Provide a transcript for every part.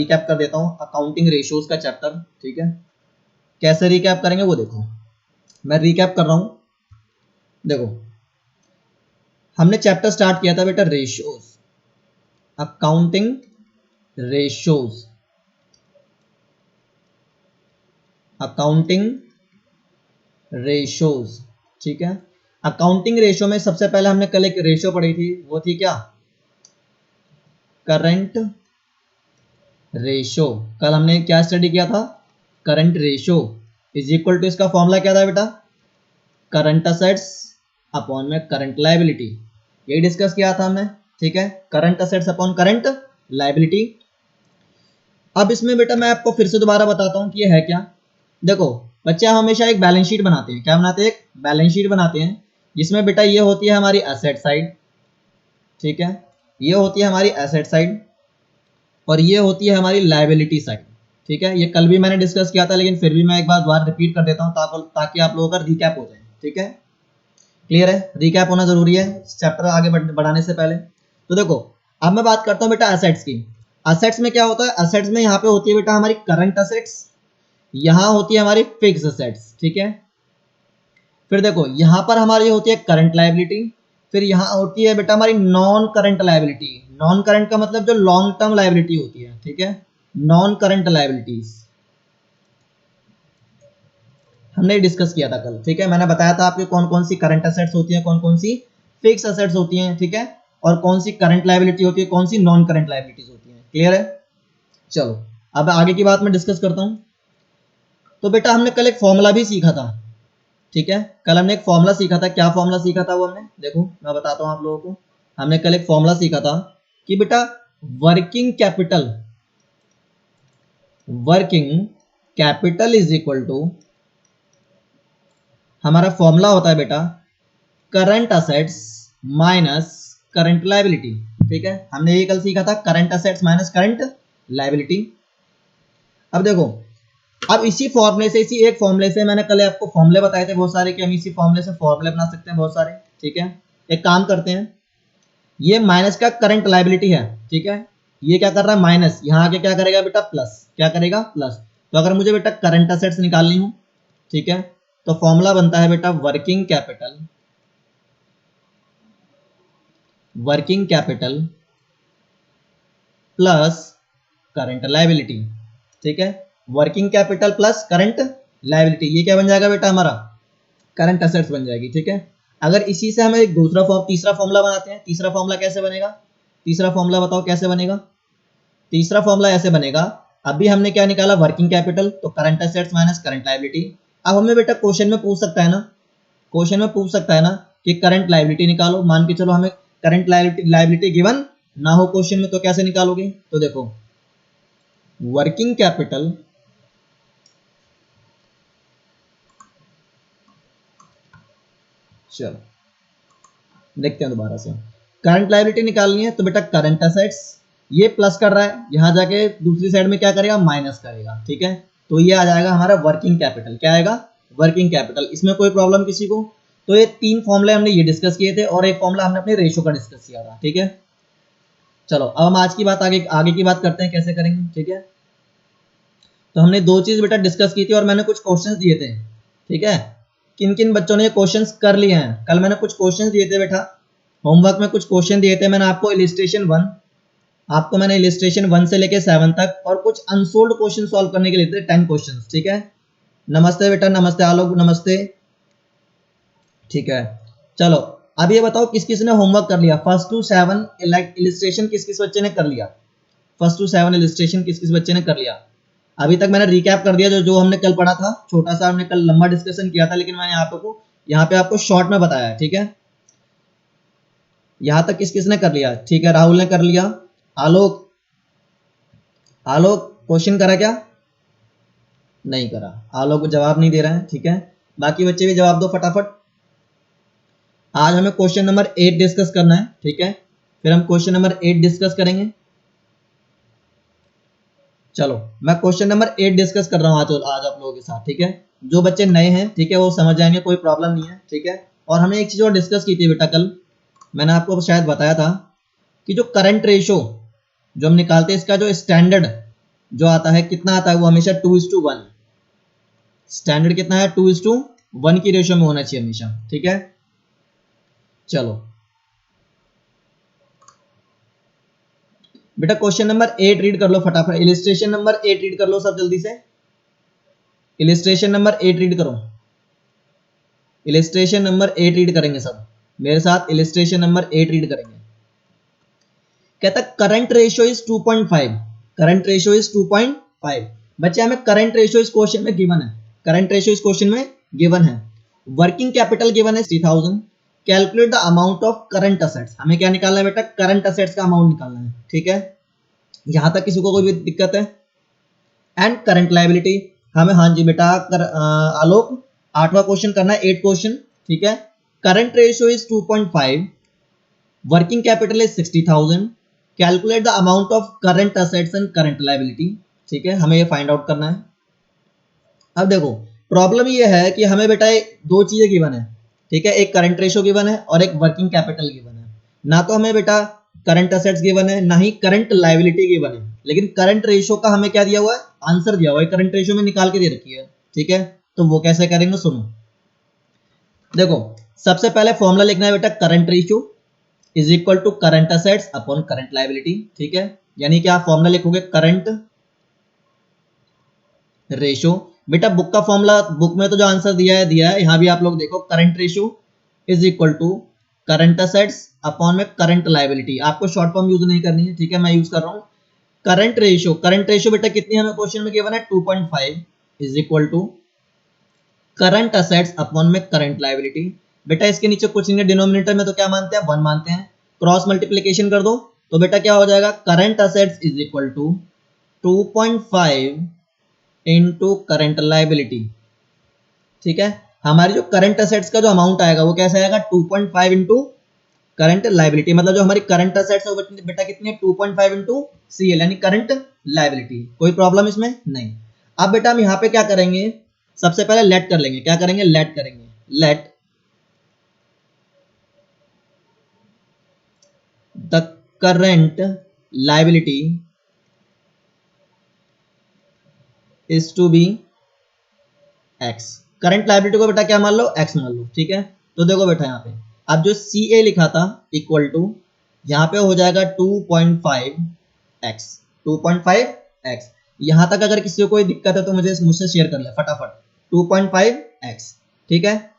Recap कर देता हूँ अकाउंटिंग रेशियोज का चैप्टर, ठीक है। कैसे रिकैप करेंगे वो देखो, मैं रिकैप कर रहा हूँ। देखो हमने चैप्टर स्टार्ट किया था बेटा ratios, accounting ratios, accounting ratios, ठीक है। अकाउंटिंग रेशियो में सबसे पहले हमने कल एक रेशियो पढ़ी थी, वो थी क्या, करंट रेशियो। कल हमने क्या स्टडी किया था, current ratio is equal to, इसका फॉर्मूला क्या था बेटा, करंट असेट्स अपॉन में करंट लायबिलिटी, यही डिस्कस किया था हमने, ठीक है। Current assets upon current liability. अब इसमें बेटा मैं आपको फिर से दोबारा बताता हूं कि ये है क्या। देखो बच्चे हमेशा एक बैलेंस शीट बनाते हैं, क्या बनाते हैं, एक बैलेंस शीट बनाते हैं, जिसमें बेटा ये होती है हमारी एसेट साइड, ठीक है, ये होती है हमारी एसेट साइड और ये होती है हमारी लायबिलिटी साइड, ठीक है। ये कल भी मैंने डिस्कस किया था, लेकिन फिर भी मैं एक बार दोबारा रिपीट कर देता हूँ ताकि आप लोगों का रिकैप हो जाए, ठीक है। क्लियर है, रिकैप होना जरूरी है चैप्टर आगे बढ़ाने से पहले। तो देखो अब मैं बात करता हूँ बेटा एसेट्स की। एसेट्स में क्या होता है, एसेट्स में यहाँ पे होती है बेटा हमारी करंट असेट्स, यहाँ होती है हमारी फिक्स असेट्स, ठीक है। फिर देखो यहाँ पर हमारी होती है करंट लायबिलिटी, फिर यहाँ होती है बेटा हमारी non current liability. Non current का मतलब जो लॉन्ग टर्म लायबिलिटी होती है, ठीक है, नॉन करंट लायबिलिटीज हमने डिस्कस किया था कल, ठीक है। मैंने बताया था आपके कौन कौन सी करंट असेट्स होती है, कौन कौन सी फिक्स असेट्स होती हैं, ठीक है, और कौन सी करंट लायबिलिटी होती है, कौन सी नॉन करंट लायबिलिटीज होती है। क्लियर है, चलो अब आगे की बात मैं डिस्कस करता हूं। तो बेटा हमने कल एक फॉर्मूला भी सीखा था, ठीक है, कल हमने एक फॉर्मूला सीखा था। क्या फॉर्मूला सीखा था वो हमने, देखो मैं बताता हूं आप लोगों को। हमने कल एक फॉर्मूला सीखा था कि बेटा working capital is equal to, हमारा फॉर्मूला होता है बेटा current assets minus current liability, ठीक है। हमने ये कल सीखा था, current assets minus current liability. अब देखो अब इसी फॉर्मूले से, इसी एक फॉर्मूले से, मैंने कल आपको फॉर्मूले बताए थे बहुत सारे कि हम इसी फॉर्मूले से फॉर्मूले बना सकते हैं बहुत सारे, ठीक है। एक काम करते हैं, ये माइनस का करंट लायबिलिटी है, ठीक है, ये क्या कर रहा है माइनस, यहाँ आके क्या करेगा बेटा प्लस, क्या करेगा प्लस। तो अगर मुझे बेटा करंट असेट्स निकालनी हो, ठीक है, तो फॉर्मूला बनता है बेटा working capital plus current liability, ठीक है। Working capital plus current liability, ये क्या बन जाएगा बेटा हमारा करंट असेट्स बन जाएगी, ठीक है। अगर इसी से हमें एक तीसरा फॉर्मूला बनाते हैं। तीसरा फॉर्मूला कैसे बनेगा, तीसरा फॉर्मूला बताओ कैसे बनेगा। तीसरा फॉर्मूला ऐसे बनेगा, अभी हमने क्या निकाला वर्किंग कैपिटल, तो current assets minus current liability. अब हमें बेटा क्वेश्चन में पूछ सकता है ना, क्वेश्चन में पूछ सकता है ना कि करंट लायबिलिटी निकालो। मान के चलो हमें करंट लायबिलिटी गिवन ना हो क्वेश्चन में, तो कैसे निकालोगे, तो देखो वर्किंग कैपिटल चलो देखते हैं दोबारा से, करंट लायबिलिटी निकालनी है तो बेटा करंट असेट्स, ये प्लस कर रहा है, यहां जाके दूसरी साइड में क्या करेगा माइनस करेगा, ठीक है। तो ये आ जाएगा हमारा वर्किंग कैपिटल, क्या आएगा वर्किंग कैपिटल। इसमें कोई प्रॉब्लम किसी को, तो ये तीन फॉर्मूले हमने ये डिस्कस किए थे और एक फॉर्मूला हमने अपने रेशियो का डिस्कस किया था, ठीक है। चलो अब हम आज की बात आगे की बात करते हैं कैसे करेंगे, ठीक है। तो हमने दो चीज बेटा डिस्कस की थी और मैंने कुछ क्वेश्चंस दिए थे, ठीक है। किन किन बच्चों ने ये क्वेश्चंस कर लिए हैं, कल मैंने कुछ क्वेश्चंस दिए थे बेटा, होमवर्क में कुछ क्वेश्चन दिए थे मैंने आपको, इलिस्ट्रेशन 1, आपको मैंने इलिस्ट्रेशन 1 से लेके 7 तक और कुछ अनसोल्ड क्वेश्चन सॉल्व करने के लिए थे 10 क्वेश्चंस, ठीक है। नमस्ते बेटा, नमस्ते आलोक, नमस्ते, ठीक है। चलो अब ये बताओ किस किस ने होमवर्क कर लिया, 1 to 7 इलिस्ट्रेशन किस किस बच्चे ने कर लिया, 1 to 7 इलिस्ट्रेशन किस किस बच्चे ने कर लिया। अभी तक मैंने रिकैप कर दिया जो हमने कल पढ़ा था, छोटा सा हमने कल लंबा डिस्कशन किया था, लेकिन मैंने यहाँ पे आपको शॉर्ट में बताया, ठीक है। यहां तक किस किस ने कर लिया, ठीक है, राहुल ने कर लिया, आलोक क्वेश्चन करा क्या, नहीं करा, आलोक जवाब नहीं दे रहा है, ठीक है। बाकी बच्चे भी जवाब दो फटाफट। आज हमें क्वेश्चन नंबर 8 डिस्कस करना है, ठीक है, फिर हम क्वेश्चन नंबर 8 डिस्कस करेंगे। चलो मैं क्वेश्चन नंबर 8 डिस्कस कर रहा हूँ आज आप लोगों के साथ, ठीक है। जो बच्चे नए हैं, ठीक है, वो समझ जाएंगे, कोई प्रॉब्लम नहीं है, ठीक है। और हमने एक चीज और डिस्कस की थी बेटा कल, मैंने आपको शायद बताया था कि जो करंट रेशो जो हम निकालते हैं, इसका जो स्टैंडर्ड जो आता है कितना आता है, वो हमेशा 2:1, स्टैंडर्ड कितना है 2:1 की रेशियो में होना चाहिए हमेशा, ठीक है। चलो बेटा क्वेश्चन नंबर 8 रीड कर लो फटाफट, इलिस्ट्रेशन नंबर 8 रीड कर लो सब जल्दी से, इलिस्ट्रेशन नंबर 8 रीड करो, इलिस्ट्रेशन नंबर 8 रीड करेंगे सब मेरे साथ, इलिस्ट्रेशन नंबर 8 रीड करेंगे। कहता current ratio is 2.5, current ratio is 2.5। बच्चे हमें करंट रेशियो इस क्वेश्चन में गिवन है, करंट रेशियो इस क्वेश्चन में गिवन है, वर्किंग कैपिटल गिवन है 60,000, calculate the amount of current assets, हमें क्या निकालना है बेटा, करंट असेट्स का अमाउंट निकालना है, ठीक है। यहां तक किसी को कोई भी दिक्कत है? एंड करंट लायबिलिटी हमें, हाँ जी बेटा आलोक 8वां क्वेश्चन करना है, 8 क्वेश्चन, ठीक है। Current ratio is 2.5, working capital is 60,000, calculate the amount of current assets and current liability, ठीक है, हमें ये फाइंड आउट करना है। अब देखो प्रॉब्लम ये है कि हमें बेटा दो चीजें गिवन है, ठीक है, एक करंट रेशियो गिवन है और एक वर्किंग कैपिटल गिवन है। ना तो हमें बेटा करंट असेट्स गिवन है, ना ही करंट लायबिलिटी गिवन है, लेकिन करंट रेशियो का हमें क्या दिया हुआ है, आंसर दिया हुआ है, करंट रेशियो में निकाल के दे रखी है, ठीक है। तो वो कैसे करेंगे सुनो, देखो सबसे पहले फॉर्मूला लिखना है बेटा, current ratio is equal to current assets upon current liability, ठीक है। यानी कि आप फॉर्मूला लिखोगे करंट रेशियो, बेटा बुक का फॉर्मूला, बुक में तो जो आंसर दिया है यहां भी आप लोग देखो, current ratio is equal to current assets upon में करंट लायबिलिटी, आपको शॉर्ट फॉर्म यूज नहीं करनी है, ठीक है, मैं यूज कर रहा हूं करंट रेशियो। करंट रेशियो बेटा कितनी हमें क्वेश्चन में गिवन है 2.5 is equal to current assets upon में करंट लायबिलिटी। बेटा इसके नीचे कुछ नहीं, डिनोमिनेटर में तो क्या मानते हैं 1 मानते हैं, क्रॉस मल्टीप्लीकेशन कर दो तो बेटा क्या हो जाएगा, current assets is equal to 2.5 into current liability, ठीक है। हमारी जो करंट असेट्स का जो अमाउंट आएगा वो कैसे आएगा, 2.5 इंटू करंट लायबिलिटी, मतलब जो हमारी करंट असेट्स है वो बेटा कितनी है 2.5 इंटू CL यानी करंट लायबिलिटी। कोई प्रॉब्लम इसमें नहीं। अब बेटा हम यहाँ पे क्या करेंगे, सबसे पहले लेट कर लेंगे, क्या करेंगे, लेट करेंगे, let the current liability is to be x, current liability को बेटा क्या मान लो, एक्स मान लो, ठीक है। तो देखो बेटा यहाँ पे अब जो CA लिखा था इक्वल टू यहाँ पे हो जाएगा 2.5x, 2.5x। यहां तक अगर किसी को कोई दिक्कत है तो मुझसे शेयर कर ले फटाफट, 2.5x, ठीक है।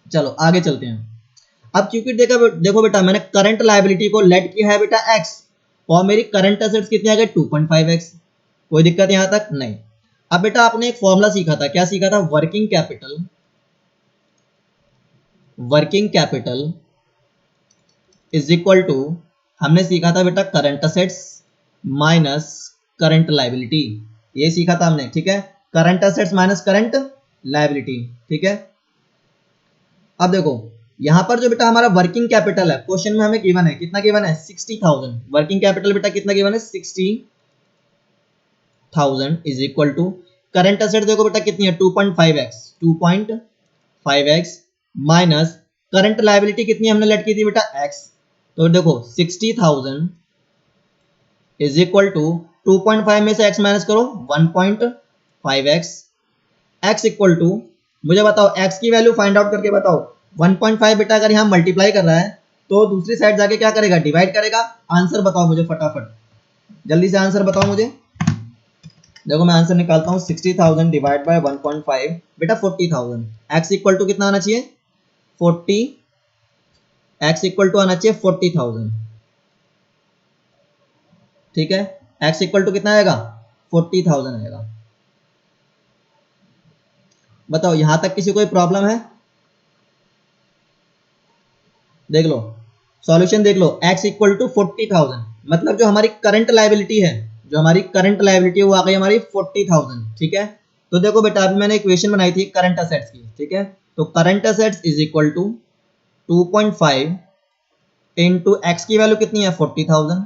चलो आगे चलते हैं। अब क्योंकि देखो बेटा मैंने करंट लायबिलिटी को लेट किया है बेटा x, और मेरी करंट एसेट्स कितनी आ गई 2.5x, कोई दिक्कत यहां तक नहीं। अब बेटा आपने एक फॉर्मूला सीखा था, क्या सीखा था, working capital, working capital is equal to, हमने सीखा था बेटा current assets minus current liability, ये सीखा था हमने, ठीक है, current assets minus current liability, ठीक है। अब देखो यहां पर जो बेटा हमारा वर्किंग कैपिटल है क्वेश्चन में हमें गिवन है, कितना गिवन है 60,000, वर्किंग कैपिटल बेटा कितना गिवन है 60,000 is equal to current asset देखो बेटा कितनी है 2.5x, 2.5x minus current liability कितनी हमने लेट की थी बेटा x, तो देखो 60,000 इज इक्वल टू 2.5 में से x माइनस करो 1.5x, x इक्वल टू, मुझे बताओ x की वैल्यू फाइंड आउट करके बताओ, 1.5 बेटा अगर यहाँ मल्टीप्लाई कर रहा है तो दूसरी साइड जाके क्या करेगा, डिवाइड करेगा। आंसर बताओ मुझे फटाफट, जल्दी से आंसर बताओ मुझे। देखो मैं आंसर निकालता हूँ, 60,000 डिवाइड बाय 1.5 बेटा 40,000, x इक्वल टू कितना आना चाहिए 40, x इक्वल टू आना चाहिए 40,000, ठीक है, x इक्वल टू कितना आएगा 40,000 आएगा। बताओ यहां तक किसी कोई प्रॉब्लम है, देख लो सॉल्यूशन देख लो, x इक्वल टू 40,000 मतलब जो हमारी करंट लायबिलिटी है, जो हमारी करंट लायबिलिटी है वो आ गई हमारी 40,000, ठीक है। तो देखो बेटा अभी मैंने इक्वेशन बनाई थी करंट असेट्स की, ठीक है, तो current assets is equal to 2.5 into x की वैल्यू कितनी है 40,000,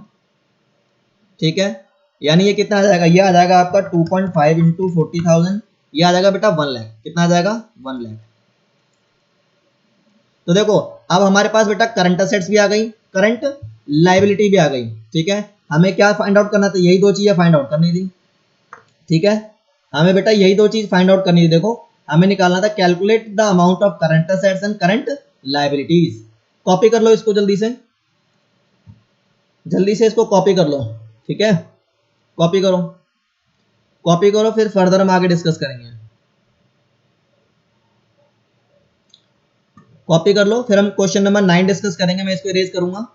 ठीक है, यानी ये कितना आ जाएगा, ये आ जाएगा आपका 2.5 इंटू 40,000, ये आ जाएगा बेटा 1 लाख, कितना आ जाएगा 1 लाख। तो देखो अब हमारे पास बेटा करंट असेट्स भी आ गई, करंट लायबिलिटी भी आ गई, ठीक है। हमें क्या फाइंड आउट करना था, यही दो चीजें फाइंड आउट करनी थी, ठीक है, हमें बेटा यही दो चीज फाइंड आउट करनी है। देखो हमें निकालना था calculate the amount of current assets and current liabilities. Copy कर लो इसको जल्दी से, जल्दी से इसको कॉपी कर लो। ठीक है, कॉपी करो, कॉपी करो, फिर फर्दर हम आगे डिस्कस करेंगे। कॉपी कर लो, फिर हम क्वेश्चन नंबर 9 डिस्कस करेंगे। मैं इसको इरेज करूंगा,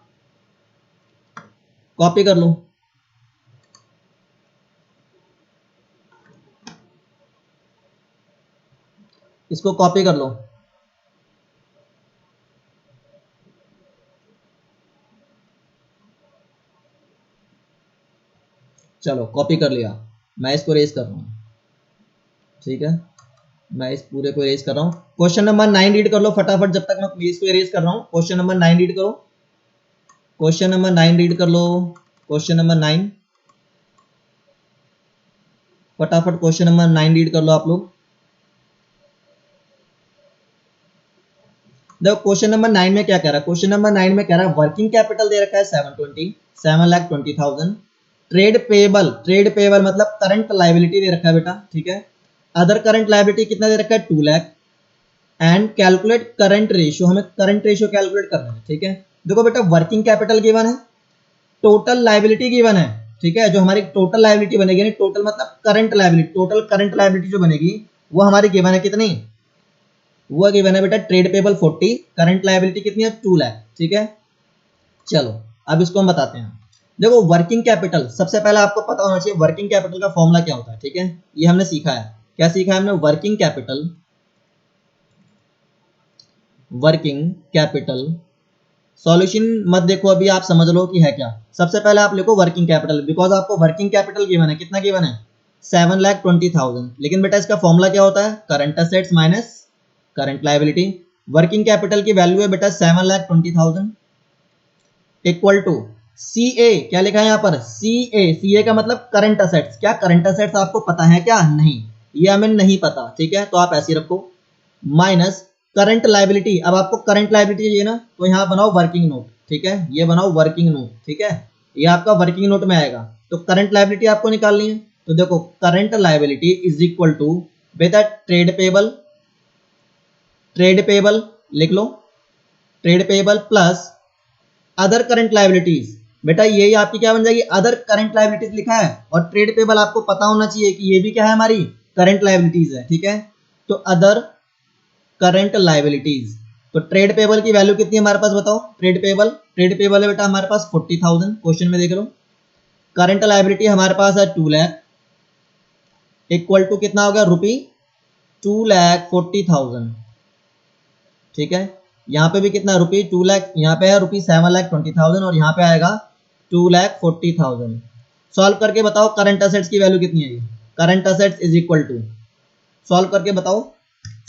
कॉपी कर लो। इसको कॉपी कर लो। चलो कॉपी कर लिया, मैं इसको इरेज कर रहा हूँ। ठीक है, मैं इस पूरे को इरेज कर रहा हूँ। क्वेश्चन नंबर 9 रीड कर लो फटाफट, जब तक मैं इसको इरेज कर रहा हूँ। क्वेश्चन नंबर 9 रीड करो, क्वेश्चन नंबर 9 रीड कर लो, क्वेश्चन नंबर 9 फटाफट क्वेश्चन नंबर 9 रीड कर लो आप लोग। देखो क्वेश्चन नंबर 9 में क्या कह रहा है, क्वेश्चन नंबर 9 में कह रहा है वर्किंग कैपिटल दे रखा है 7,20,000। ट्रेड पेबल, ट्रेड पेबल मतलब करंट लायबिलिटी दे रखा है बेटा। ठीक है, अदर करंट लायबिलिटी कितना दे रखा है 2 lakh. And calculate current ratio, हमें करंट रेशियो कैलकुलेट करना है। ठीक है, देखो बेटा वर्किंग कैपिटल गिवन है, टोटल लायबिलिटी गिवन है। ठीक है, जो हमारी टोटल लायबिलिटी बनेगी, यानी टोटल मतलब current liability, total current liability जो बनेगी वो हमारी गिवन है कितनी, वो गिवन है बेटा ट्रेड पेबल 40, करंट लायबिलिटी कितनी है 2 लाख। ठीक है, चलो अब इसको हम बताते हैं। देखो वर्किंग कैपिटल, सबसे पहले आपको पता होना चाहिए वर्किंग कैपिटल का फॉर्मूला क्या होता है। ठीक है, ये हमने सीखा है। क्या सीखा है हमने, working capital, working capital solution मत देखो अभी, आप समझ लो कि है क्या। सबसे पहले आप लिखो वर्किंग कैपिटल, बिकॉज आपको वर्किंग कैपिटल गिवन है, कितना गिवन है 7,20,000। लेकिन बेटा इसका फॉर्मूला क्या होता है, current assets minus current liability. Working capital की वैल्यू है बेटा 7,20,000 इक्वल टू सी ए, क्या लिखा है यहाँ पर सी ए, सी ए का मतलब करंट असेट्स। क्या करंट असेट्स आपको पता है क्या, नहीं, ये हमें नहीं पता। ठीक है, तो आप ऐसे रखो, माइनस करंट लायबिलिटी। अब आपको करंट लायबिलिटी चाहिए ना, तो यहाँ बनाओ वर्किंग नोट। ठीक है, ये बनाओ वर्किंग नोट। ठीक है, ये आपका वर्किंग नोट में आएगा। तो करंट लायबिलिटी आपको निकालनी है, तो देखो current liability is equal to बेटा ट्रेड पेबल, ट्रेड पेबल लिख लो, trade payable plus other current liabilities. बेटा यही आपकी क्या बन जाएगी, अदर करंट लायबिलिटीज लिखा है, और ट्रेड पेबल आपको पता होना चाहिए कि ये भी क्या है, हमारी करंट लायबिलिटीज है। ठीक है, तो अदर करंट लायबिलिटीज, तो ट्रेड पेबल की वैल्यू कितनी है हमारे पास बताओ, ट्रेड पेबल, ट्रेड पेबल है बेटा हमारे पास 40,000, क्वेश्चन में देख लो। करंट लायबिलिटी हमारे पास है 2 लाख, इक्वल टू कितना हो गया रुपी 2,40,000। ठीक है, यहाँ पे भी कितना रुपी 2 लाख, यहाँ पे है रुपी 7,20,000, और यहाँ पे आएगा 2,40,000। सॉल्व करके बताओ करंट असेट्स की वैल्यू कितनी है, current assets is equal to, solve करके बताओ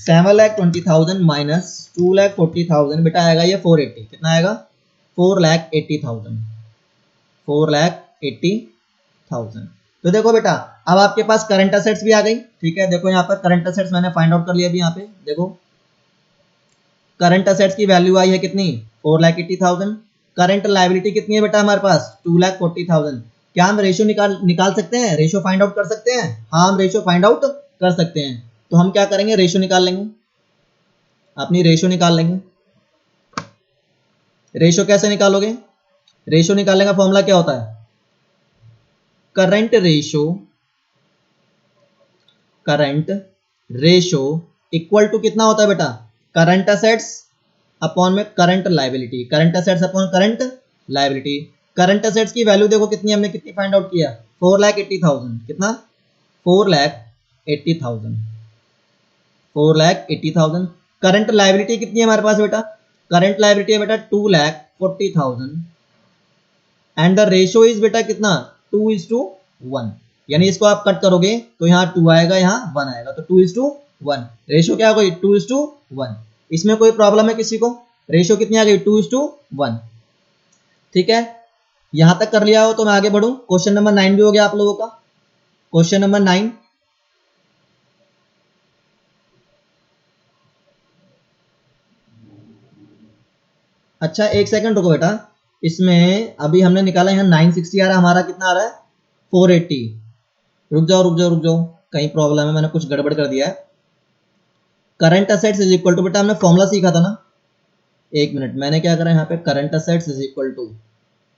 7,20,000 माइनस 2,40,000, बेटा आएगा ये 480, कितना आएगा 4,80,000, 4,80,000। तो देखो बेटा अब आपके पास करंट असेट्स भी आ गई। ठीक है, देखो यहाँ पर करंट असेट्स मैंने फाइंड आउट कर लिया अभी। यहाँ पे देखो करंट असेट्स की वैल्यू आई है कितनी 4,80,000। करंट लायबिलिटी कितनी है बेटा हमारे पास 2,40,000। क्या हम रेशियो निकाल सकते हैं, रेशियो फाइंड आउट कर सकते हैं, हाँ हम रेशियो फाइंड आउट कर सकते हैं। तो हम क्या करेंगे, रेशियो निकाल लेंगे, अपनी रेशियो निकाल लेंगे। रेशियो कैसे निकालोगे, रेशियो निकालने का फॉर्मूला क्या होता है, current ratio, current ratio equal to कितना होता है बेटा, करंट असेट्स अपॉन में current liability, current assets upon current liability. Current assets की वैल्यू देखो कितनी, हमने कितनी फाइंड आउट किया 4,80,000, कितना 4,80,000, 4,80,000। करंट लायबिलिटी कितनी है हमारे पास बेटा, करंट लायबिलिटी है बेटा 2,40,000 एंड द रेशियो इज बेटा कितना 2:1, यानी इसको आप कट करोगे तो यहाँ 2 आएगा, यहाँ 1 आएगा, तो 2:1 रेशियो क्या हो गई 2:1। इसमें कोई प्रॉब्लम है किसी को, रेशियो कितनी आ गई 2:1। ठीक है, यहां तक कर लिया हो तो मैं आगे बढ़ूं। क्वेश्चन नंबर 9 भी हो गया आप लोगों का, क्वेश्चन नंबर 9। अच्छा एक सेकंड रुको बेटा, इसमें अभी हमने निकाला यहाँ 960 आ रहा है, हमारा कितना आ रहा है 480। रुक जाओ रुक जाओ रुक जाओ, कहीं प्रॉब्लम है, मैंने कुछ गड़बड़ कर दिया है। Current assets is equal to, बेटा हमने फॉर्मूला सीखा था ना, एक मिनट, मैंने क्या करा यहाँ पे, current assets is equal to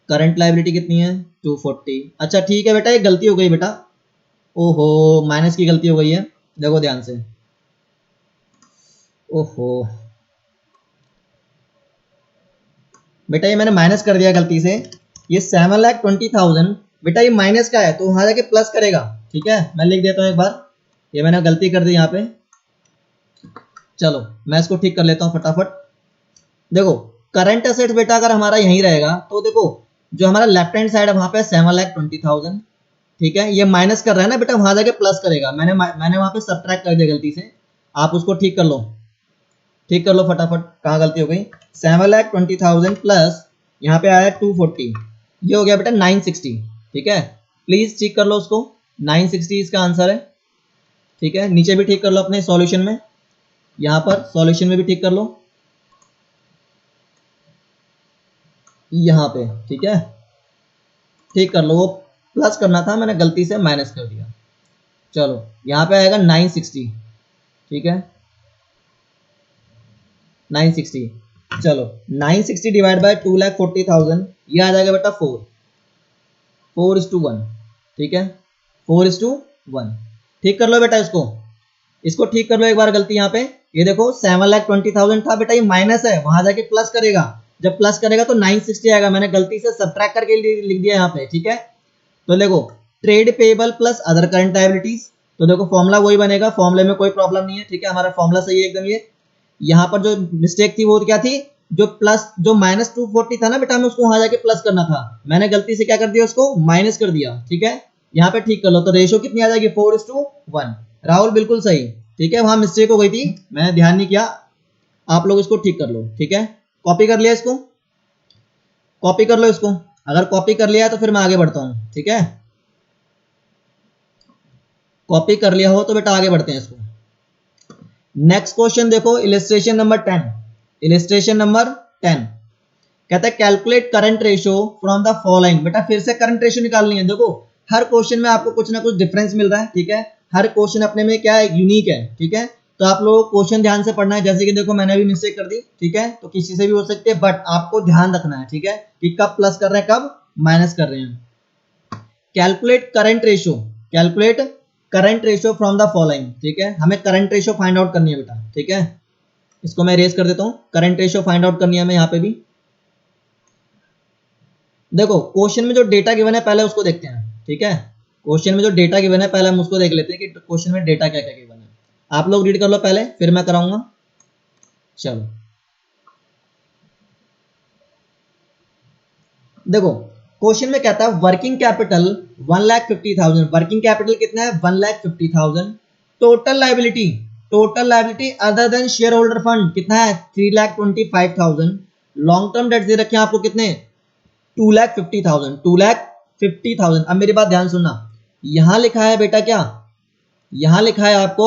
current liability कितनी है 240। अच्छा ठीक है बेटा, ये गलती हो गई बेटा, ओहो माइनस की गलती हो गई है, देखो ध्यान से, ओहो बेटा ये मैंने माइनस कर दिया गलती से, ये 7,20,000 बेटा ये माइनस का है तो वहां जाके प्लस करेगा, ठीक है मैं लिख देता हूँ एक बार, ये मैंने गलती कर दी यहाँ पे। चलो मैं इसको ठीक कर लेता हूँ फटाफट। देखो करंट एसेट्स बेटा अगर हमारा यहीं रहेगा तो देखो जो हमारा लेफ्ट हैंड साइड है वहां पे 7,20,000, ठीक है, ये माइनस कर रहा है ना बेटा, वहां जाके प्लस करेगा, मैंने वहां पे सब्ट्रैक्ट कर दिया गलती से, आप उसको ठीक कर लो, ठीक कर लो फटाफट, कहाँ गलती हो गई, 7,20,000 प्लस यहाँ पे आया 240, ये हो गया बेटा 960, ठीक है, प्लीज ठीक कर लो उसको, 960 इसका आंसर है, ठीक है, नीचे भी ठीक कर लो अपने सॉल्यूशन में, यहाँ पर सॉल्यूशन में भी ठीक कर लो, यहाँ पे, ठीक है, ठीक कर लो, वो प्लस करना था मैंने गलती से माइनस कर दिया। चलो यहाँ पे आएगा 960, ठीक है 960, चलो 960 डिवाइड बाय 2,40,000, ये आ जाएगा बेटा 4:1, ठीक है 4:1, ठीक कर लो बेटा इसको ठीक कर लो एक बार, गलती यहाँ पे, ये देखो 7,20,000 था बेटा, ये माइनस है, वहां जाके प्लस करेगा, जब प्लस करेगा तो 960 आएगा, मैंने गलती से सब्ट्रैक्ट करके लिख दिया यहाँ पे, ठीक है। तो देखो trade payable plus other current liabilities, तो देखो फॉर्मूला वही बनेगा, फॉर्मूले में कोई प्रॉब्लम नहीं है, ठीक है, हमारा फॉर्मूला सही है एकदम। ये यहाँ पर जो मिस्टेक थी वो क्या थी, जो -240 था ना बेटा, हमें उसको वहां जाके प्लस करना था, मैंने गलती से क्या कर दिया, उसको माइनस कर दिया, ठीक है, यहाँ पे ठीक कर लो, तो रेशो कितनी आ जाएगी 4:1, राहुल बिल्कुल सही, ठीक है, वहां मिस्टेक हो गई थी, मैंने ध्यान नहीं किया, आप लोग इसको ठीक कर लो, ठीक है, कॉपी कर लिया इसको, कॉपी कर लो इसको, अगर कॉपी कर लिया है तो फिर मैं आगे बढ़ता हूँ, ठीक है, कॉपी कर लिया हो तो बेटा आगे बढ़ते हैं इसको। नेक्स्ट क्वेश्चन देखो, इलिस्ट्रेशन नंबर 10, इलिस्ट्रेशन नंबर 10 कहता है calculate current ratio from the following, बेटा फिर से करंट रेशियो निकालनी है, देखो हर क्वेश्चन में आपको कुछ ना कुछ डिफरेंस मिल रहा है, ठीक है, हर क्वेश्चन अपने में क्या है, यूनिक है, ठीक है, तो आप लोगों को क्वेश्चन ध्यान से पढ़ना है, जैसे कि देखो मैंने भी मिस्टेक कर दी, ठीक है, तो किसी से भी हो सकती है, बट आपको ध्यान रखना है, ठीक है, कि कब प्लस कर रहे हैं कब माइनस कर रहे हैं। Calculate current ratio, calculate current ratio from the following, ठीक है, हमें करंट रेशियो फाइंड आउट करनी है बेटा, ठीक है, इसको मैं इरेज कर देता हूं, करंट रेशियो फाइंड आउट करनी है हमें यहाँ पे भी। देखो क्वेश्चन में जो डेटा गिवन है पहले उसको देखते हैं, ठीक है, क्वेश्चन में जो डेटा गिवन है पहले हम उसको देख लेते हैं कि क्वेश्चन में डेटा क्या क्या गिवन है, आप लोग रीड कर लो पहले फिर मैं कराऊंगा। चलो देखो क्वेश्चन में कहता है वर्किंग कैपिटल 1,50,000, वर्किंग कैपिटल कितना है 1,50,000, total liability, total liability other than share holder fund कितना है 3,25,000, लॉन्ग टर्म डेट दे रखे हैं आपको कितने 2,50,000, 2,50,000। अब मेरी बात ध्यान सुनना, यहां लिखा है बेटा क्या, यहां लिखा है आपको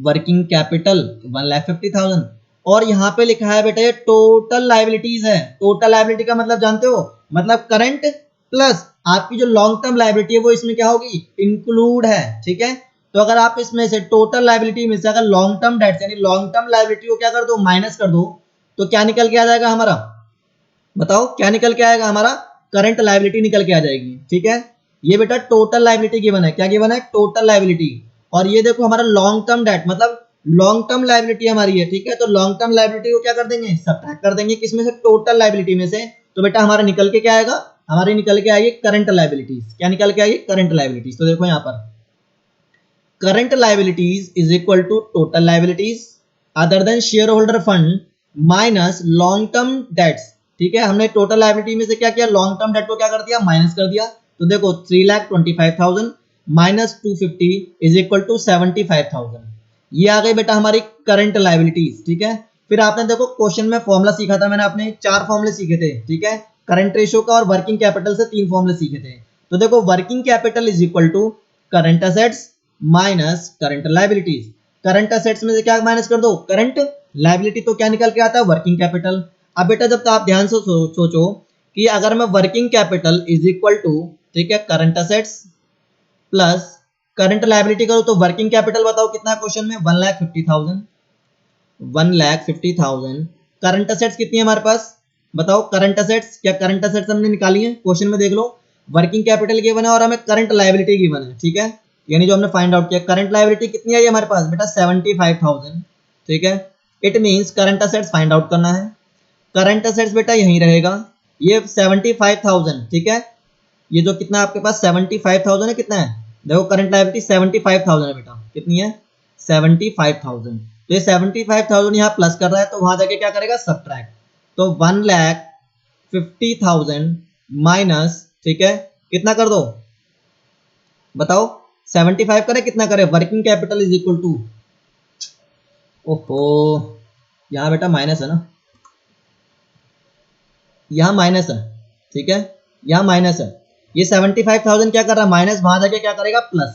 वर्किंग कैपिटल 1,50,000 और यहाँ पे लिखा है बेटा ये टोटल लायबिलिटीज है, टोटल लायबिलिटी का मतलब जानते हो, मतलब करंट प्लस आपकी जो लॉन्ग टर्म लायबिलिटी है वो इसमें क्या होगी इंक्लूड है, ठीक है, तो अगर आप इसमें से टोटल लायबिलिटी में से अगर लॉन्ग टर्म डेट यानी लॉन्ग टर्म लायबिलिटी को क्या कर दो माइनस कर दो, तो क्या निकल के आ जाएगा हमारा, बताओ क्या निकल के आएगा हमारा, करंट लायबिलिटी निकल के आ जाएगी, ठीक है, ये बेटा टोटल लायबिलिटी गिवन है, क्या गिवन है टोटल लायबिलिटी, और ये देखो हमारा लॉन्ग टर्म डेट मतलब लॉन्ग टर्म लायबिलिटी हमारी है, ठीक है, तो लॉन्ग टर्म लायबिलिटी को क्या कर देंगे सब्ट्रैक्ट कर देंगे किसमें से टोटल लायबिलिटी में से, तो बेटा हमारा निकल के क्या आएगा, हमारी निकल के आएगी करंट लायबिलिटीज, क्या निकल के आएगी करंट लायबिलिटीज, तो देखो यहाँ पर current liabilities is equal to total liabilities other than share holder fund minus long term debts, ठीक है, हमने टोटल लायबिलिटी में से क्या किया लॉन्ग टर्म डेट को क्या कर दिया माइनस कर दिया, तो देखो 3,25,000 माइनस 250 इज इक्वल टू 75,000, ये आ गई बेटा हमारी करंट लायबिलिटीज, ठीक है। फिर आपने देखो क्वेश्चन में फॉर्मूला सीखा था, मैंने आपने 4 फॉर्मूले सीखे थे, ठीक है, करंट रेशियो का और वर्किंग कैपिटल से 3 फॉर्मूले सीखे थे, तो देखो working capital is equal to current assets minus current liabilities, current assets में से क्या माइनस कर दो करंट लायबिलिटी, तो क्या निकल के आता है वर्किंग कैपिटल। अब बेटा जब तो आप ध्यान से सोचो कि अगर मैं working capital is equal to, ठीक है, current assets plus current liability करो तो वर्किंग कैपिटल बताओ कितना है क्वेश्चन में 1,50,000, 1,50,000। करंट असेट्स कितनी है हमारे पास बताओ, करंट असेट्स, क्या करंट असेट्स हमने निकाली है क्वेश्चन में देख लो, वर्किंग कैपिटल गिवन है और हमें करंट लायबिलिटी गिवन है, ठीक है, यानी जो हमने फाइंड आउट किया करंट लायबिलिटी कितनी है हमारे पास बेटा 75,000, ठीक है। It means current assets find out करना है, करंट असेट्स बेटा यहीं रहेगा, ये 75,000, ठीक है, ये जो कितना आपके पास 75,000 है, कितना है देखो करंट लायबिलिटी 75,000 है बेटा, कितनी है 75,000। तो ये 75,000 यहाँ प्लस कर रहा है तो वहां जाके क्या करेगा सब्ट्रैक्ट, तो 1,50,000 माइनस, ठीक है, कितना कर दो बताओ 75 करे कितना करे, working capital is equal to, ओहो यहाँ बेटा माइनस है ना, यहाँ माइनस है, ठीक है, यहाँ माइनस है, ये 75,000 क्या कर रहा है माइनस, वहां जाके क्या करेगा प्लस,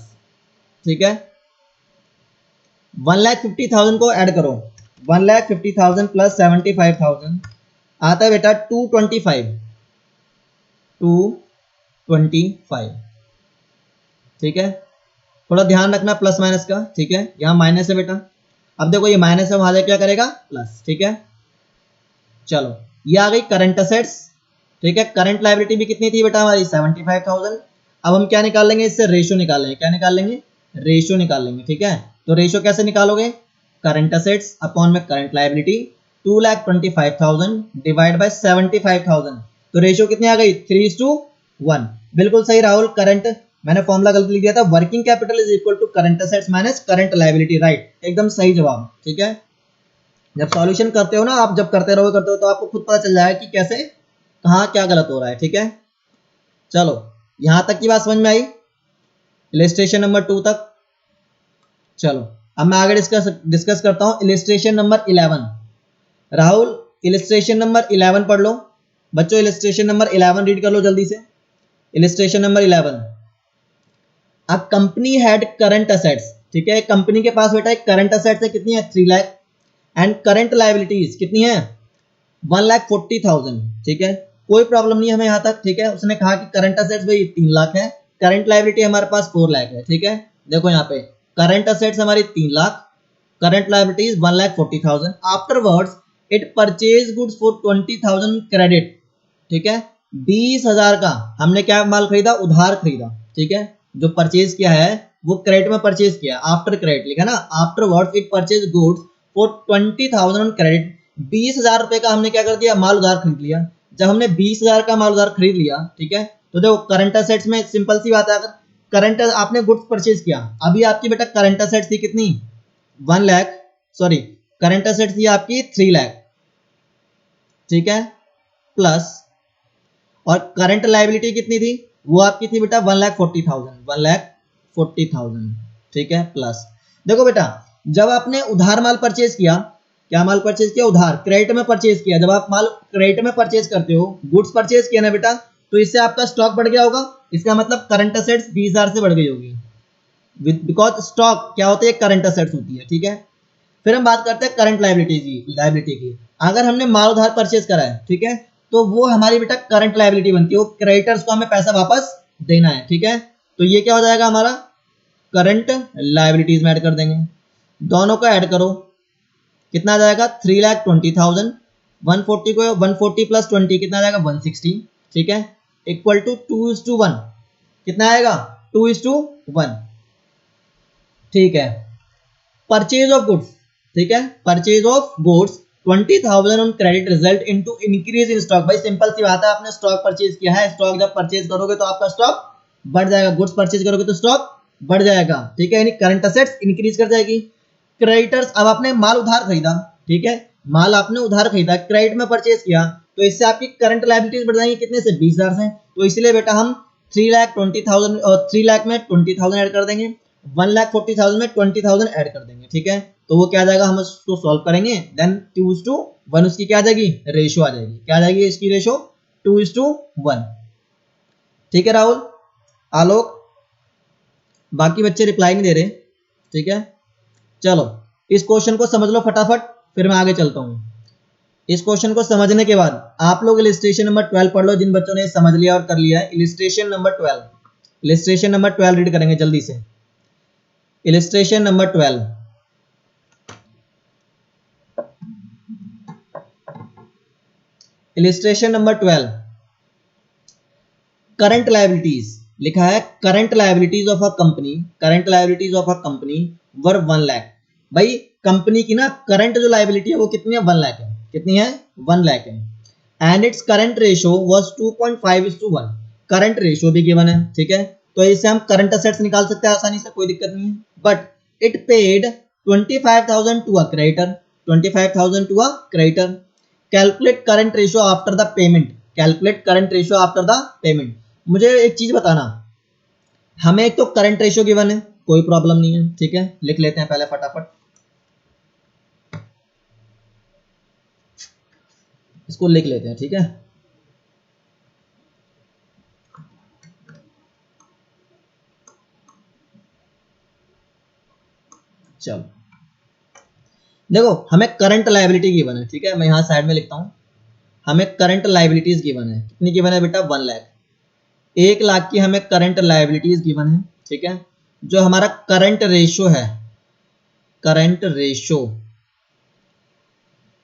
ठीक है। 1,50,000 को ऐड करो, 1,50,000 प्लस 75,000 आता है बेटा 225, 225, ठीक है, थोड़ा ध्यान रखना प्लस माइनस का, ठीक है, यहाँ माइनस है बेटा, अब देखो ये माइनस है वहां जाके क्या करेगा प्लस, ठीक है। चलो ये आ गई करंट असेट्स, ठीक है, करंट लायबिलिटी भी कितनी थी बेटा हमारी 75,000। अब हम क्या निकाल लेंगे इससे, रेशो निकाल लेंगे, क्या निकाल लेंगे रेशो निकाल लेंगे, ठीक है। तो रेशो कैसे निकालोगे, करंट असेट्स अपॉन में करंट लायबिलिटी, 2,25,000 डिवाइड बाय 75,000, तो रेशो कितनी आ गई 3:1, बिल्कुल सही राहुल, करंट मैंने फॉर्मूला गलती लिख दिया था, working capital is equal to current assets minus current liability, right, एकदम सही जवाब, ठीक है। जब सॉल्यूशन करते हो ना आप, जब करते रहोगे तो आपको खुद पता चल जाएगा कि कैसे कहाँ क्या गलत हो रहा है, ठीक है। चलो यहां तक की बात समझ में आई, इलिस्ट्रेशन नंबर 2 तक। चलो अब मैं आगे डिस्कस करता हूं illustration number 11। Rahul illustration number 11 पढ़ लो बच्चों, इलिस्ट्रेशन नंबर 11 रीड कर लो जल्दी से। Illustration number 11, a company had current assets, ठीक है, कंपनी के पास बेटा एक करंट असेट्स है, कितनी है 3 लाख, एंड करंट लायबिलिटीज कितनी है 1,40,000, ठीक है, कोई प्रॉब्लम नहीं हमें यहाँ तक, ठीक है। उसने कहा कि करंट असेट्स भाई 3 लाख है, करंट लायबिलिटी हमारे पास 4 लाख है, ठीक है। देखो यहाँ पे करंट असेट्स हमारी 3 lakh, current liabilities 1,40,000, afterwards it purchase goods for 20,000 credit, ठीक है, 20,000 का हमने क्या माल खरीदा, उधार खरीदा, ठीक है, जो परचेज किया है वो क्रेडिट में परचेज किया, आफ्टर क्रेडिट लिखा ना, afterwards it purchase goods for 20,000 on credit, 20,000 रुपए का हमने क्या कर दिया माल उधार खरीद लिया। जब हमने 20,000 का माल उधार खरीद लिया, ठीक है, तो देखो करंट असेट्स में सिंपल सी बात है, अगर करंट आपने गुड्स परचेज किया, अभी आपकी बेटा करंट असेट्स थी कितनी 1 लाख, सॉरी करंट असेट्स थी आपकी 3 लाख, ठीक है, प्लस और करंट लायबिलिटी कितनी थी, वो आपकी थी बेटा 1,40,000, 1,40,000, ठीक है, प्लस देखो बेटा जब आपने उधार माल परचेज किया, क्या माल परचेज किया उधार, क्रेडिट में परचेज किया, जब आप माल क्रेडिट में परचेज करते हो, गुड्स परचेज किया ना बेटा, तो इससे आपका स्टॉक बढ़ गया होगा, इसका मतलब करंट असेट्स 20,000 से बढ़ गई होगी, बिकॉज स्टॉक क्या होती है करंट असेट्स होती है, ठीक है। फिर हम बात करते हैं करंट लायबिलिटी की, अगर हमने माल उधार परचेज करा है, ठीक है, तो वो हमारी बेटा करंट लायबिलिटी बनती है, वो क्रेडिटर्स को हमें पैसा वापस देना है, ठीक है, तो ये क्या हो जाएगा हमारा करंट लायबिलिटीज में ऐड कर देंगे, दोनों को ऐड करो कितना आ जाएगा 3,20,000, 140 को 140 प्लस 20 कितना आ जाएगा 160, ठीक है, इक्वल टू 2:1, कितना आएगा 2:1, ठीक है। परचेज ऑफ गुड्स, ठीक है, purchase of goods 20,000 on credit result into increase in stock, भाई सिंपल सी बात है, आपने स्टॉक परचेज किया है, स्टॉक जब परचेज करोगे तो आपका स्टॉक बढ़ जाएगा, गुड्स परचेज करोगे तो स्टॉक बढ़ जाएगा, ठीक है, यानी करंट असेट्स इंक्रीज कर जाएगी। क्रेडिटर्स, अब आपने माल उधार खरीदा, ठीक है, माल आपने उधार खरीदा, क्रेडिट में परचेज किया, तो इससे आपकी करंट लायबिलिटीज बढ़ जाएंगी, कितने से 20,000 से, तो इसलिए बेटा हम 3,20,000 और 3 लाख में 20,000 ऐड कर देंगे, 1,40,000 में 20,000 ऐड कर देंगे, ठीक है, तो वो क्या आ जाएगा, हम उसको सॉल्व करेंगे, देन 2:1 उसकी क्या आ जाएगी रेशो आ जाएगी, क्या आ जाएगी इसकी रेशो 2:1, ठीक है राहुल, आलोक, बाकी बच्चे रिप्लाई नहीं दे रहे, ठीक है। चलो इस क्वेश्चन को समझ लो फटाफट, फिर मैं आगे चलता हूं। इस क्वेश्चन को समझने के बाद आप लोग इलिस्ट्रेशन नंबर 12 पढ़ लो, जिन बच्चों ने समझ लिया और कर लिया है, illustration number 12, illustration number 12 read करेंगे जल्दी से। Illustration number 12, illustration number 12, current liabilities लिखा है, current liabilities of a company, current liabilities of a company were 1 lakh. भाई कंपनी की ना करंट जो लायबिलिटी है वो कितनी है, 1 लाख है, कितनी है, 1 लाख है। And it's current ratio was 2.5:1, current ratio भी गिवन है, ठीक है, तो इससे हम करंट असेट्स निकाल सकते हैं आसानी से, कोई दिक्कत नहीं है। But it paid 25,000 to a creditor, 25,000 to a creditor, calculate current ratio after the payment, calculate current ratio after the payment. मुझे एक चीज बताना, हमें एक तो करंट रेशियो गिवन है, कोई प्रॉब्लम नहीं है, ठीक है, लिख लेते हैं पहले फटाफट, इसको लिख लेते हैं, ठीक है। चलो देखो, हमें करंट लायबिलिटी गिवन है, ठीक है, मैं यहां साइड में लिखता हूं, हमें करंट लायबिलिटीज गिवन है, कितनी गिवन है बेटा, 1 लाख, 1 लाख की हमें करंट लायबिलिटीज गिवन है, ठीक है। जो हमारा करंट रेशियो है, करंट रेशियो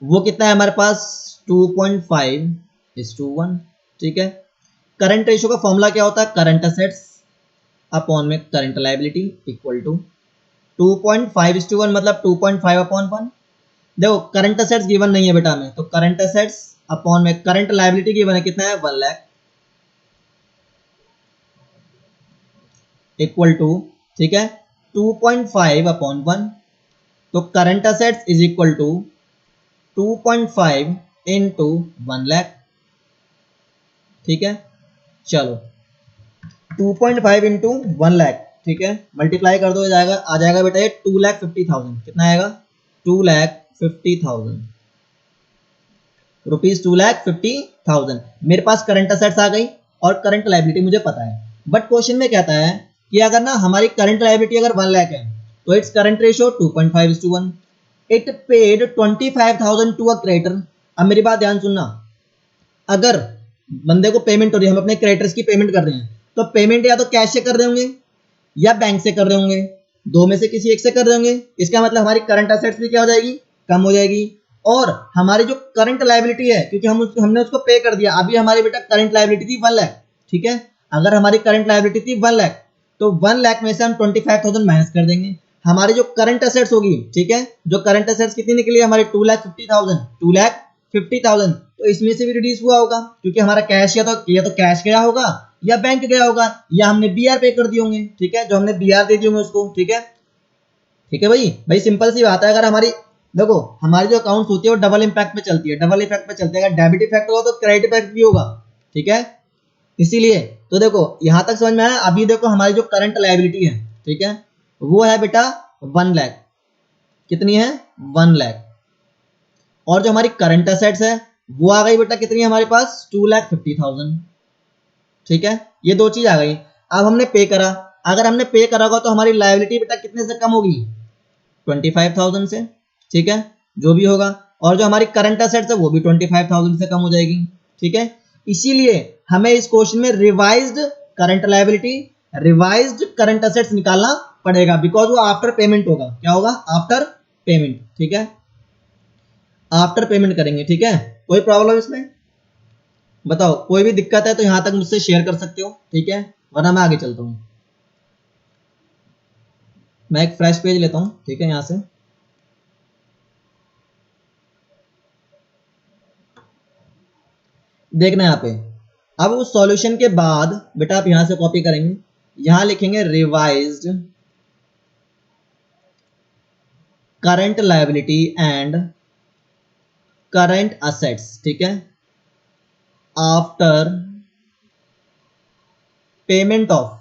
वो कितना है हमारे पास, 2.5:1, ठीक है। करंट रेशियो का फॉर्मूला क्या होता है, करंट असेट्स अपॉन में करंट लायबिलिटी इक्वल टू 2.5:1 मतलब 2.5/1। देखो करंट असेट्स गिवन नहीं है बेटा हमें, तो करंट असेट्स अपॉन में करंट लायबिलिटी गिवन है, कितना है, 1 लाख इक्वल टू, ठीक है, 2.5/1, तो current assets is equal to 2.5 into 1 lakh, ठीक है। चलो 2.5 इंटू 1 लाख, ठीक है, मल्टीप्लाई कर दो, जाएगा, आ जाएगा बेटा ये 2,50,000, कितना आएगा, 2,50,000 रुपीज, 2,50,000 मेरे पास करंट असेट्स आ गई और करंट लायबिलिटी मुझे पता है। बट क्वेश्चन में कहता है कि अगर ना हमारी करंट लायबिलिटी अगर 1 लाख है तो it's current ratio 2.5:1, it paid 25,000 to a creditor. अब मेरी बात ध्यान सुनना, अगर बंदे को पेमेंट हो रही है, हम अपने क्रेडिटर्स की पेमेंट कर रहे हैं, तो पेमेंट या तो कैश से कर रहे होंगे या बैंक से कर रहे होंगे, दो में से किसी एक से कर रहे होंगे। इसका मतलब हमारी करंट असेट्स भी क्या हो जाएगी, कम हो जाएगी, और हमारी जो करंट लायबिलिटी है, क्योंकि हमने उसको पे कर दिया, अभी हमारी बेटा करंट लायबिलिटी थी 1 लाख, ठीक है। अगर हमारी करंट लायबिलिटी थी 1 लाख, तो 1 लाख में से हम 25,000 माइनस कर देंगे, हमारी जो करंट असेट्स होगी, ठीक है, जो करंट असेट्स कितनी निकली हमारी, 2,50,000, 2,50,000, तो इसमें से भी रिड्यूस हुआ होगा, क्योंकि हमारा कैश या तो कैश गया होगा या बैंक गया होगा या हमने बीआर पे कर दिए होंगे, ठीक है, जो हमने बीआर दे दिए होंगे उसको, ठीक है, ठीक है भाई। भाई सिंपल सी बात है, अगर हमारी देखो हमारी जो अकाउंट्स होती है वो डबल इम्पैक्ट पे चलती है, डबल इफेक्ट पे चलती है, अगर डेबिट इफेक्ट होगा तो क्रेडिट इफेक्ट भी होगा, ठीक है। इसीलिए तो देखो यहां तक समझ में आया। अभी देखो हमारी जो करंट लायबिलिटी है, ठीक है, वो है बेटा 1 लाख, कितनी है, 1 लाख, और जो हमारी करंट असेट्स है वो आ गई बेटा कितनी है हमारे पास, 2,50,000, ठीक है, ये दो चीज आ गई। अब हमने पे करा, अगर हमने पे करा होगा तो हमारी लायबिलिटी बेटा कितने से कम होगी, 25,000 से, ठीक है, जो भी होगा, और जो हमारी करंट असेट्स है वो भी 25,000 से कम हो जाएगी, ठीक है। इसीलिए हमें इस क्वेश्चन में revised current liability, revised current assets निकालना पड़ेगा, बिकॉज वो आफ्टर पेमेंट होगा, क्या होगा, आफ्टर पेमेंट, ठीक है, आफ्टर पेमेंट करेंगे, ठीक है। कोई प्रॉब्लम इसमें, बताओ, कोई भी दिक्कत है तो यहां तक मुझसे शेयर कर सकते हो, ठीक है, वरना मैं आगे चलता हूं। मैं एक फ्रेश पेज लेता हूं, ठीक है, यहां से देखना यहाँ पे। अब उस सॉल्यूशन के बाद बेटा आप यहां से कॉपी करेंगे, यहां लिखेंगे revised current liability and current assets, ठीक है, after payment of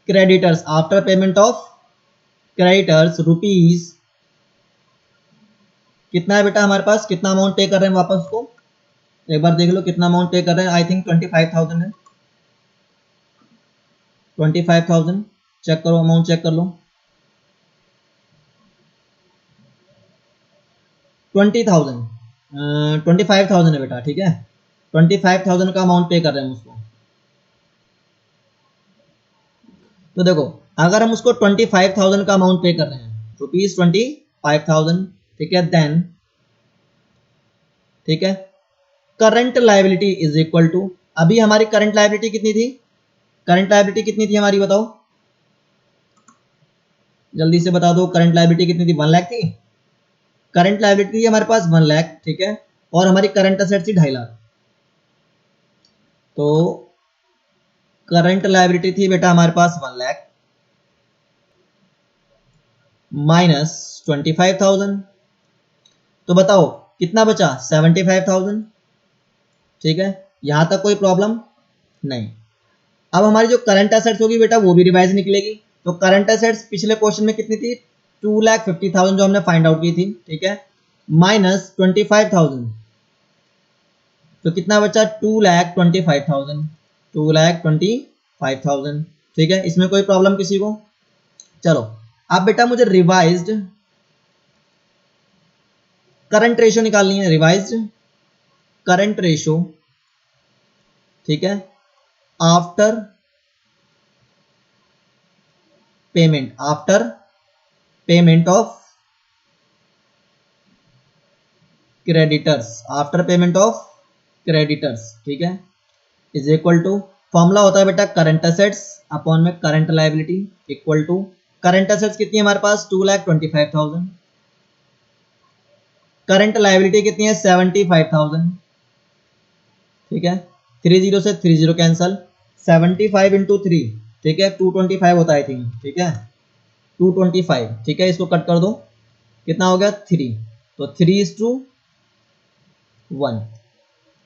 creditors, after payment of creditors rupees, कितना है बेटा हमारे पास, कितना अमाउंट पे कर रहे हैं वापस उसको, एक बार देख लो कितना अमाउंट पे कर रहे हैं, आई थिंक 25,000 है, 25,000, चेक करो, अमाउंट चेक कर लो, 20,000, 25,000 है बेटा, ठीक है, 25,000 का अमाउंट पे कर रहे हैं उसको, तो देखो अगर हम उसको 25,000 का अमाउंट पे कर रहे हैं, ₹25,000, ठीक है, देन ठीक है current liability is equal to, अभी हमारी करंट लायबिलिटी कितनी थी, करंट लायबिलिटी कितनी थी हमारी, बताओ जल्दी से बता दो, करंट लायबिलिटी कितनी थी, 1 लाख थी, करंट लायबिलिटी थी हमारे पास 1 लाख, ठीक है, और हमारी करंट असेट्स थी 2.5 लाख। तो करंट लायबिलिटी थी बेटा हमारे पास 1 लाख माइनस 25,000, तो बताओ कितना बचा, 75,000, ठीक है, यहां तक कोई प्रॉब्लम नहीं। अब हमारी जो करंट एसेट्स होगी बेटा वो भी रिवाइज निकलेगी। तो करंट एसेट्स पिछले क्वेश्चन में कितनी थी, 2,50,000 जो हमने फाइंड आउट की थी, ठीक है, माइनस 25,000, तो कितना बचा, 2,25,000, 2,25,000, ठीक है, इसमें कोई प्रॉब्लम किसी को। चलो अब बेटा मुझे रिवाइज्ड करंट रेशो निकालनी है, रिवाइज्ड करंट रेशो, ठीक है, आफ्टर पेमेंट ऑफ क्रेडिटर्स, ठीक है, इज इक्वल टू, फॉर्मूला होता है बेटा करंट एसेट्स अपॉन में current liability equal to, current assets कितनी है हमारे पास 2,25,000, करंट लायबिलिटी कितनी है 75,000, ठीक है, 30 से 30 कैंसल, 75 इंटू 3, ठीक है, 225 होता है आई थिंक, ठीक है, 225, ठीक है, इसको कट कर दो, कितना हो गया 3, तो 3:1,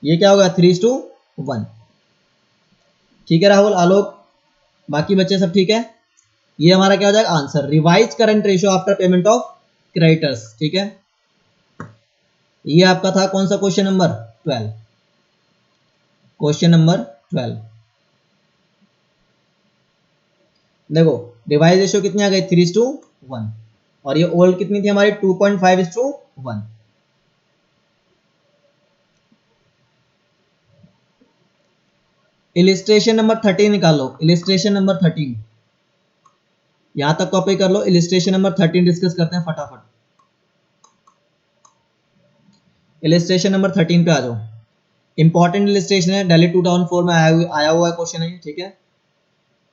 ये क्या होगा 3:1, ठीक है राहुल, आलोक, बाकी बच्चे सब ठीक है, ये हमारा क्या हो जाएगा answer, revise current ratio after payment of creditors, ठीक है, ये आपका था कौन सा क्वेश्चन नंबर 12, क्वेश्चन नंबर 12। देखो रिवाइज रेशियो कितनी आ गई 3:1, और ये ओल्ड कितनी थी हमारी 2.5:1। इलिस्ट्रेशन नंबर 13 निकालो, इलिस्ट्रेशन नंबर 13, यहां तक कॉपी कर लो, इलिस्ट्रेशन नंबर 13 डिस्कस करते हैं फटाफट, इलिस्ट्रेशन नंबर 13 पे आ जाओ, इंपॉर्टेंट इलिस्ट्रेशन है, दिल्ली 2004 में आया हुआ क्वेश्चन है, ठीक है,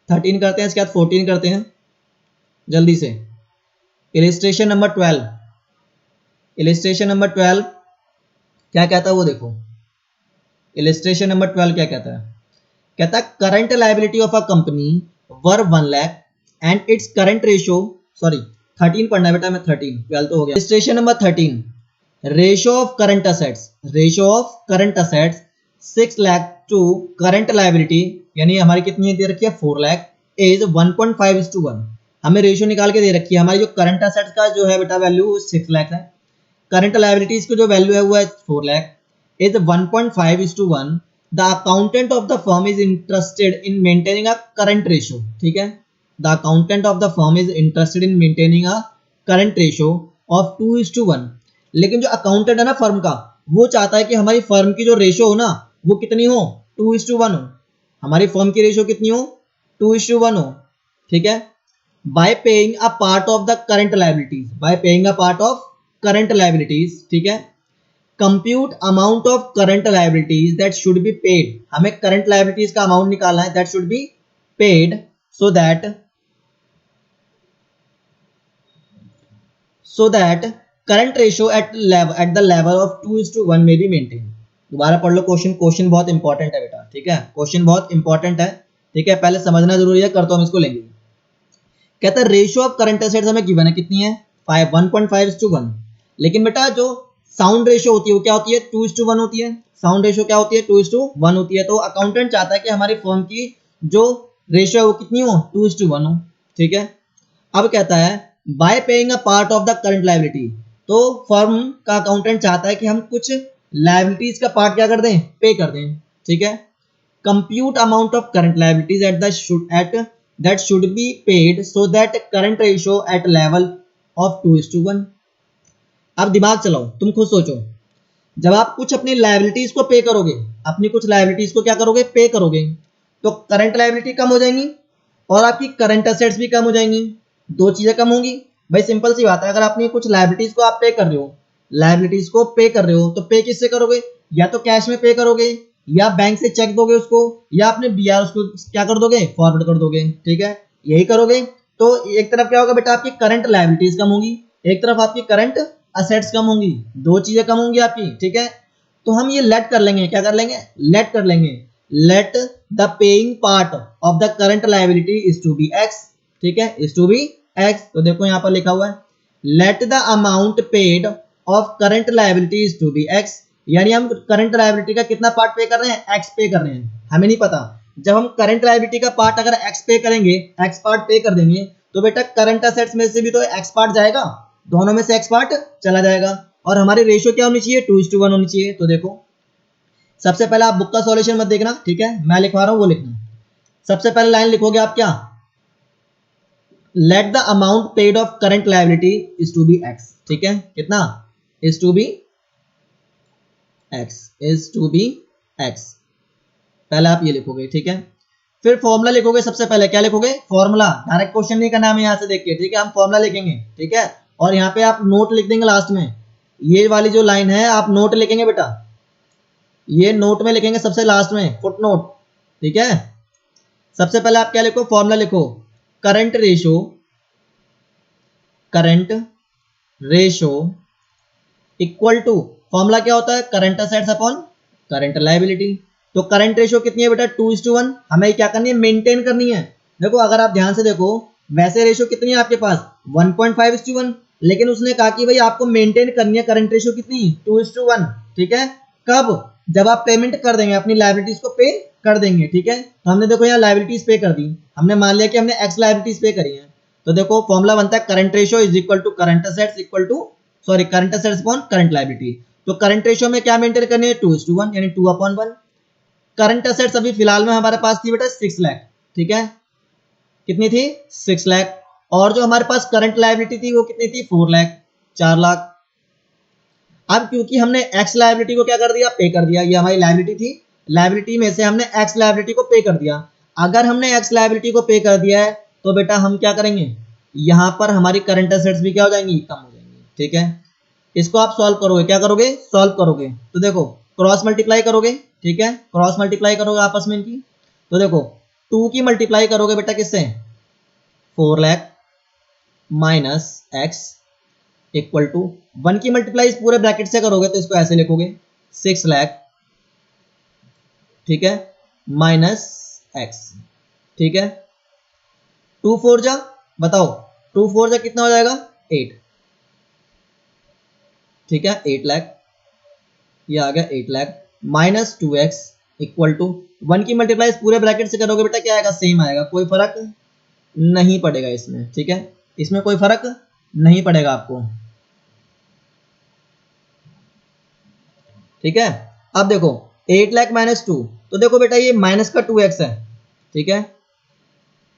13 करते हैं, इसके बाद 14 करते हैं जल्दी से। इलिस्ट्रेशन नंबर 12, इलिस्ट्रेशन नंबर 12 क्या कहता है वो देखो, इलिस्ट्रेशन नंबर 12 क्या कहता है, कहता है current liability of a company were 1 lakh and it's current ratio, sorry 13 पढ़ना है बेटा, मैं 13, 12 तो हो गया। Illustration number 13, ratio of current assets 6 lakh to current liability, यानी हमारी कितनी दे रखी है 4 लाख, इज 1.5:1, हमें रेशियो निकाल के दे रखी है, हमारी जो करंट असेट्स का जो है बेटा वैल्यू 6 लाख है, करंट लायबिलिटीज की जो वैल्यू है वो है 4 lakh, is 1.5:1, the accountant of the firm is interested in maintaining a current ratio, ठीक है, the accountant of the firm is interested in maintaining a current ratio of 2:1, लेकिन जो अकाउंटेंट है ना फर्म का, वो चाहता है कि हमारी फर्म की जो रेशियो हो ना वो कितनी हो 2:1 हो, हमारी फर्म की रेशियो कितनी हो 2:1 हो, ठीक है, bye paying a part of the current liabilities, bye paying a part of current liabilities, ठीक है, compute amount of current liabilities that should be paid, हमें करंट लायबिलिटीज का अमाउंट निकालना है, that should be paid so that current ratio at the level of 2:1 में be maintain. दोबारा पढ़ लो question बहुत इंपॉर्टेंट है बेटा, ठीक है, क्वेश्चन बहुत इंपॉर्टेंट है, ठीक है, पहले समझना जरूरी है, करते हम इसको लेंगे। कहता है रेशियो ऑफ करंट एसेट्स हमें गिवन है कितनी है 1.5:1, लेकिन बेटा जो साउंड रेशियो होती है वो क्या होती है 2:1 होती है, साउंड रेशियो क्या होती है 2:1 होती है, तो अकाउंटेंट चाहता है कि हमारी फर्म की जो रेशियो है वो कितनी हो 2:1 हो, ठीक है। अब कहता है bye paying a part of the current liability, तो फर्म का अकाउंटेंट चाहता है कि हम कुछ लायबिलिटीज का पार्ट क्या कर दें पे कर दें, ठीक है, compute amount of current liabilities at that should be paid so that current ratio at level of 2:1। अब दिमाग चलाओ, तुम खुद सोचो, जब आप कुछ अपनी लायबिलिटीज को पे करोगे, अपनी कुछ लायबिलिटीज को क्या करोगे पे करोगे, तो करंट लायबिलिटी कम हो जाएंगी, और आपकी करंट असेट्स भी कम हो जाएंगी, दो चीजें कम होंगी। भाई सिंपल सी बात है, अगर आपने कुछ लायबिलिटीज को आप पे कर रहे हो, लायबिलिटीज को पे कर रहे हो, तो पे किससे करोगे? या तो कैश में पे करोगे, या बैंक से चेक दोगे उसको, या अपने बीआर उसको क्या कर दोगे, फॉरवर्ड कर दोगे। ठीक है, यही करोगे। तो एक तरफ क्या होगा बेटा, आपकी करंट लायबिलिटीज कम होगी, एक तरफ आपकी करंट असेट्स कम होंगी, दो चीजें कम होंगी आपकी। ठीक है, तो हम ये लेट कर लेंगे, क्या कर लेंगे, लेट कर लेंगे, let the paying part of the current liability is to be x. ठीक है, इज टू बी एक्स। तो देखो यहाँ पर लिखा हुआ है let the amount paid of current liability is to be x, यानी हम करंट लायबिलिटी का कितना पार्ट पे कर रहे हैं, एक्स पे कर रहे हैं, हमें नहीं पता। जब हम करंट लायबिलिटी का पार्ट अगर एक्स पे करेंगे, एक्स पार्ट पे कर देंगे, तो बेटा करंट असेट्स में से भी तो एक्स पार्ट जाएगा, दोनों में से एक्स पार्ट चला जाएगा, और हमारी रेशियो क्या होनी चाहिए, 2:1 होनी चाहिए। तो देखो सबसे पहले आप बुक का सॉल्यूशन मत देखना, ठीक है, मैं लिखवा रहा हूं वो लिखना। सबसे पहले लाइन लिखोगे आप क्या, let the amount paid of current liability is to be x. ठीक है, कितना, is to be x, is to be x, पहले आप ये लिखोगे। ठीक है, फिर फॉर्मूला लिखोगे, सबसे पहले क्या लिखोगे, फॉर्मूला, डायरेक्ट क्वेश्चन नहीं करना हमें यहां से देख के। ठीक है, हम फॉर्मूला लिखेंगे। ठीक है, और यहाँ पे आप नोट लिख देंगे लास्ट में, ये वाली जो लाइन है आप नोट लिखेंगे बेटा, ये नोट में लिखेंगे सबसे लास्ट में, फुट नोट। ठीक है, सबसे पहले आप क्या लिखो, फॉर्मूला लिखो, current ratio, current ratio equal to, formula क्या होता है, current assets upon current liability. तो करंट रेशो कितनी है बेटा, 2:1। हमें क्या करनी है, मेंटेन करनी है। देखो अगर आप ध्यान से देखो, वैसे रेशो कितनी है आपके पास, 1.5:1, लेकिन उसने कहा कि भाई आपको मेंटेन करनी है करंट रेशो कितनी, 2:1। ठीक है, कब, जब आप पेमेंट कर देंगे, अपनी लायबिलिटीज को पे कर देंगे। ठीक है, तो हमने देखो यहाँ लायबिलिटीज पे कर दी, हमने मान लिया कि हमने एक्स लायबिलिटीज पे करी है। तो देखो फॉर्मूला बनता है current ratio is equal to current assets equal to, sorry, current assets upon current liability. तो करंट रेशो में क्या मेंटेन करनी है, 2:1, यानी 2/1। करंट असेट्स अभी फिलहाल में हमारे पास थी बेटा 6 लाख। ठीक है, कितनी थी, 6 लाख। और जो हमारे पास करंट लायबिलिटी थी वो कितनी थी, 4 लाख, 4 लाख। अब क्योंकि हमने एक्स लायबिलिटी को क्या कर दिया, पे कर दिया, ये हमारी लायबिलिटी थी, लायबिलिटी में से हमने एक्स लायबिलिटी को पे कर दिया। अगर हमने एक्स लायबिलिटी को पे कर दिया है, तो बेटा हम क्या करेंगे, यहां पर हमारी करंट असेट्स भी क्या हो जाएंगी, कम हो जाएंगी। ठीक है, इसको आप सॉल्व करोगे, क्या करोगे, सॉल्व करोगे, तो देखो क्रॉस मल्टीप्लाई करोगे। ठीक है, क्रॉस मल्टीप्लाई करोगे आपस में इनकी, तो देखो 2 की मल्टीप्लाई करोगे बेटा किससे, 4 lakh minus x equal to 1 की मल्टीप्लाई इस पूरे ब्रैकेट से करोगे, तो इसको ऐसे लिखोगे 6 लाख। ठीक है, माइनस एक्स। ठीक है, 2 4 जा, बताओ 2 4 जा कितना हो जाएगा, 8। ठीक है, 8 लाख, ये आ गया 8 lakh minus 2x equal to 1 की मल्टीप्लाई इस पूरे ब्रैकेट से करोगे बेटा, क्या आएगा, सेम आएगा, कोई फर्क नहीं पड़ेगा इसमें। ठीक है, इसमें कोई फर्क नहीं पड़ेगा आपको। ठीक है, अब देखो 8 लाख माइनस 2, तो देखो बेटा ये माइनस का 2x है। ठीक है,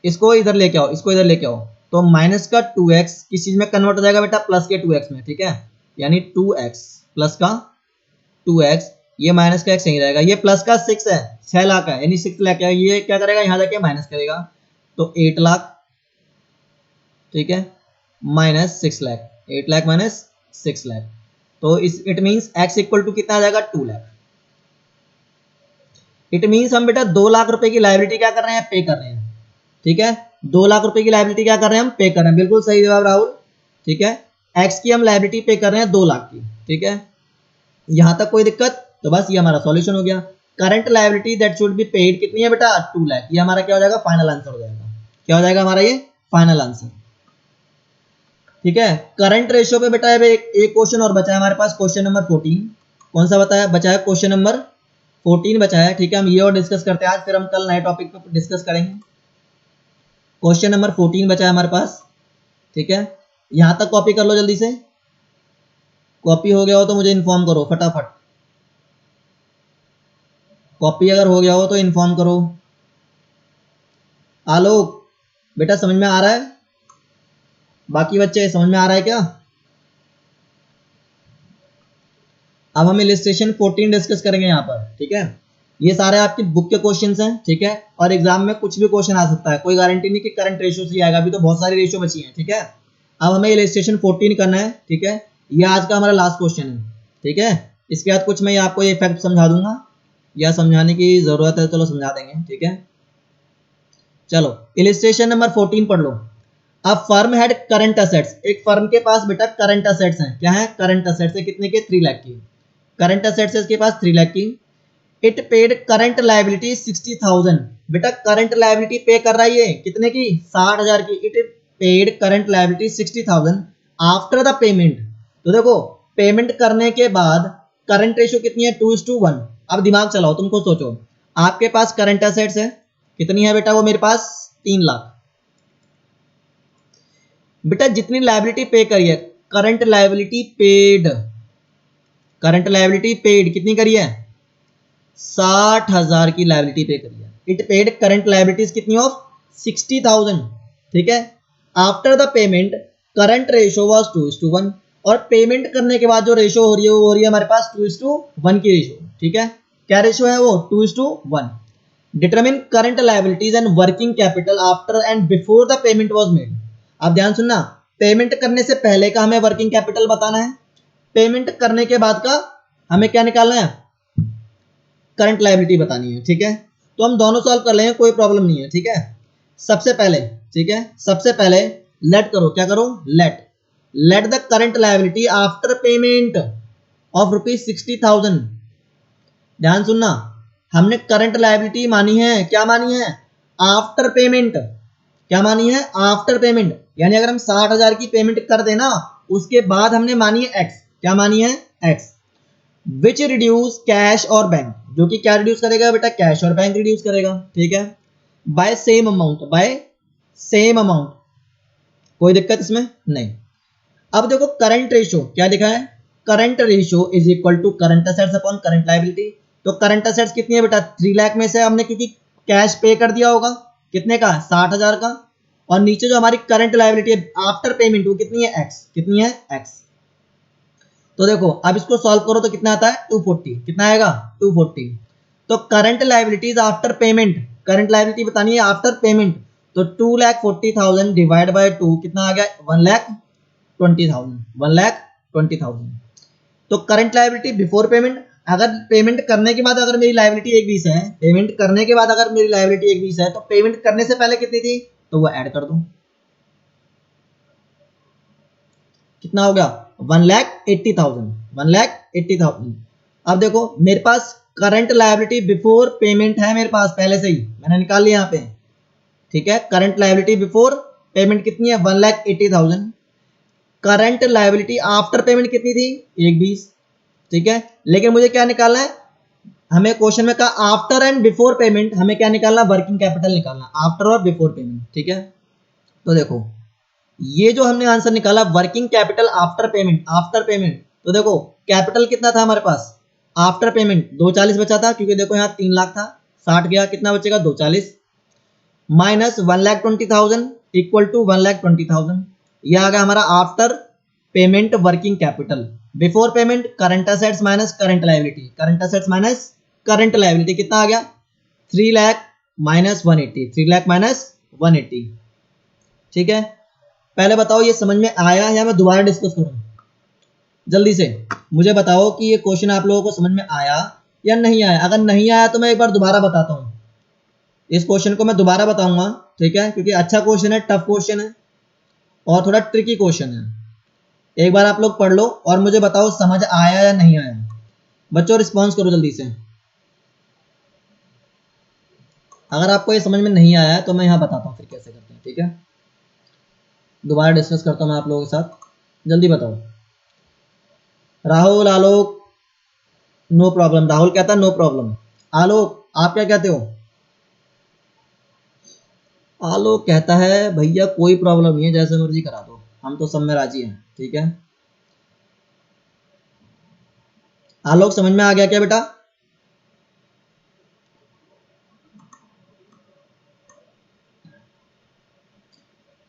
इसको इधर लेके आओ, इसको इधर लेके आओ, तो माइनस का 2x किस चीज में कन्वर्ट हो जाएगा बेटा, प्लस के 2x में। ठीक है, यानी 2x प्लस का 2x, ये माइनस का x यहीं रहेगा, ये प्लस का 6 है, 6 लाख है, यानी 6 लाख है, ये क्या करेगा, यहां जाके माइनस करेगा, तो 8 लाख। ठीक है, माइनस 6 लाख, 8 लाख माइनस 6 लाख, तो इस it means x equal to कितना आ जाएगा, 2 लाख। इट मींस हम बेटा 2 लाख रुपए की लायबिलिटी क्या कर रहे हैं, पे कर रहे हैं। ठीक है, 2 लाख रुपए की लायबिलिटी क्या कर रहे हैं, हम पे कर रहे हैं, बिल्कुल सही जवाब राहुल। ठीक है, x की हम लायबिलिटी पे कर रहे हैं 2 लाख की। ठीक है, यहां तक कोई दिक्कत, तो बस ये हमारा सॉल्यूशन हो गया। Current liability that should be paid कितनी है बेटा, 2 लाख, ये हमारा क्या हो जाएगा, फाइनल आंसर हो जाएगा। क्या हो जाएगा हमारा ये फाइनल आंसर। ठीक है, करंट रेशियो पे बेटा एक क्वेश्चन और बचा है हमारे पास, क्वेश्चन नंबर 14। कौन सा बताया, बचा है क्वेश्चन नंबर 14 बचा है। ठीक है, हम ये और डिस्कस करते हैं आज, फिर हम कल नए टॉपिक पे डिस्कस करेंगे। क्वेश्चन नंबर 14 बचा है हमारे पास। ठीक है, यहां तक कॉपी कर लो जल्दी से, कॉपी हो गया हो तो मुझे इन्फॉर्म करो फटाफट, कॉपी अगर हो गया हो तो इन्फॉर्म करो। आलोक बेटा समझ में आ रहा है, बाकी बच्चे समझ में आ रहा है क्या? अब हम इलिस्ट्रेशन 14 डिस्कस करेंगे यहाँ पर। ठीक है, ये सारे आपकी बुक के क्वेश्चंस हैं, ठीक है, और एग्जाम में कुछ भी क्वेश्चन आ सकता है, कोई गारंटी नहीं कि करंट रेशियो से आएगा, अभी तो बहुत सारी रेशियो बची है, ठीक है। अब हमें इलस्ट्रेशन 14 करना है, ठीक है, ये आज का हमारा लास्ट क्वेश्चन है, ठीक है। इसके बाद कुछ मैं आपको ये फैक्ट समझा दूंगा, या समझाने की जरूरत है, चलो समझा देंगे, ठीक है। चलो इलस्ट्रेशन नंबर 14 पढ़ लो। अब फर्म हैड करंट असेट्स, एक फर्म के पास बेटा करंट असेट्स हैं, क्या है, करंट असेट्स है, कितने के, 3 लाख की करंट असेट्स है इसके पास, 3 लाख की। इट पेड करंट लायबिलिटी 60,000, बेटा करंट लायबिलिटी पे कर रहा है कितने की, 60,000 की। It paid current liability 60,000 after the payment, तो देखो पेमेंट करने के बाद करंट रेशियो कितनी है, 2:1। अब दिमाग चलाओ, तुमको सोचो, आपके पास करंट असेट्स है कितनी है बेटा, वो मेरे पास 3 लाख। बेटा जितनी लायबिलिटी पे करी है, current liability paid, current liability paid कितनी करी है, 60,000 की लायबिलिटी पे करी है। इट पेड करंट लायबिलिटीज कितनी ऑफ 60,000, ठीक है। After the payment current ratio was 2:1, और पेमेंट करने के बाद जो रेशियो हो रही है वो हो रही है हमारे पास 2:1 की रेशियो, ठीक है। क्या रेशियो है वो, 2:1। Determine current liabilities and working capital after and before the payment was made. अब ध्यान सुनना, पेमेंट करने से पहले का हमें वर्किंग कैपिटल बताना है, पेमेंट करने के बाद का हमें क्या निकालना है, करंट लायबिलिटी बतानी है, ठीक है। तो हम दोनों सॉल्व कर लेंगे, कोई प्रॉब्लम नहीं है, ठीक है। सबसे पहले, ठीक है, सबसे पहले लेट करो, क्या करो, late the current liability after payment of ₹60,000। ध्यान सुनना, हमने करंट लायबिलिटी मानी है, क्या मानी है, आफ्टर पेमेंट, क्या मानी है, आफ्टर पेमेंट, यानी अगर हम 60,000 की पेमेंट कर देना उसके बाद हमने मानी है एक्स, क्या मानी है, एक्स, विच रिड्यूस कैश और बैंक, जो कि क्या रिड्यूस करेगा बेटा, कैश और बैंक रिड्यूस करेगा, ठीक है, by same amount, by same amount, कोई दिक्कत इसमें नहीं। अब देखो करंट रेशियो क्या लिखा है, current ratio is equal to current assets upon current liability. तो करंट असेट्स कितनी है बेटा, 3 लाख में से हमने क्योंकि कैश पे कर दिया होगा, कितने का, 60,000 का, और नीचे जो हमारी करंट लायबिलिटी है आफ्टर पेमेंट वो कितनी है, एक्स, कितनी है, एक्स। तो देखो अब इसको सॉल्व करो तो कितना आता है, 240, कितना आएगा, 240। तो current liabilities after payment, current liability बतानी है आफ्टर पेमेंट, तो 2,40,000 डिवाइड बाय 2 कितना आ गया, 1,20,000, 1,20,000। तो करंट लायबिलिटी बिफोर पेमेंट, अगर पेमेंट करने के बाद अगर मेरी लायबिलिटी 1,20 है, पेमेंट करने के बाद अगर मेरी लायबिलिटी 1,20 है, तो पेमेंट करने से पहले कितनी थी, तो वो ऐड कर दो, कितना हो गया, 1,80,000, 1,80,000। अब देखो मेरे पास करंट लायबिलिटी बिफोर पेमेंट है, मेरे पास पहले से ही मैंने निकाल लिया यहाँ पे, ठीक है। करंट लायबिलिटी बिफोर पेमेंट कितनी है, 1,80,000। करंट लायबिलिटी आफ्टर पेमेंट कितनी थी, 1,20, ठीक है। लेकिन मुझे क्या निकालना है, हमें क्वेश्चन में कहा आफ्टर एंड बिफोर पेमेंट, हमें क्या निकालना, वर्किंग कैपिटल निकालना, आफ्टर और बिफोर पेमेंट, ठीक है। तो देखो ये जो हमने आंसर निकाला working capital after payment, after payment, तो देखो कैपिटल कितना था हमारे पास आफ्टर पेमेंट, 240 बचा था, क्योंकि देखो यहाँ 3 लाख था, 60 गया, कितना बचेगा, 240, माइनस 1,20,000 इक्वल टू 1,20,000, यह आ गया हमारा after payment working capital. Before payment current assets minus current liability, current assets minus current liability कितना आ गया, 3 लाख माइनस 180, 3 लाख माइनस 180, ठीक है। पहले बताओ ये समझ में आया या मैं दोबारा डिस्कस करूं, जल्दी से मुझे बताओ कि ये क्वेश्चन आप लोगों को समझ में आया या नहीं आया। अगर नहीं आया तो मैं एक बार दोबारा बताता हूं, इस क्वेश्चन को मैं दोबारा बताऊंगा, ठीक है, क्योंकि अच्छा क्वेश्चन है, टफ क्वेश्चन है और थोड़ा ट्रिकी क्वेश्चन है। एक बार आप लोग पढ़ लो और मुझे बताओ समझ आया या नहीं आया। बच्चों रिस्पॉन्स करो जल्दी से, अगर आपको ये समझ में नहीं आया तो मैं यहाँ बताता हूँ फिर कैसे करते हैं, ठीक है। दोबारा डिस्कस करता हूँ मैं आप लोगों के साथ, जल्दी बताओ। राहुल, आलोक, नो प्रॉब्लम, राहुल कहता है नो प्रॉब्लम। आलोक आप क्या कहते हो, आलोक कहता है भैया कोई प्रॉब्लम नहीं है, जैसे मर्जी करा दो, हम तो सब में राजी हैं, ठीक है। आलोक समझ में आ गया क्या बेटा,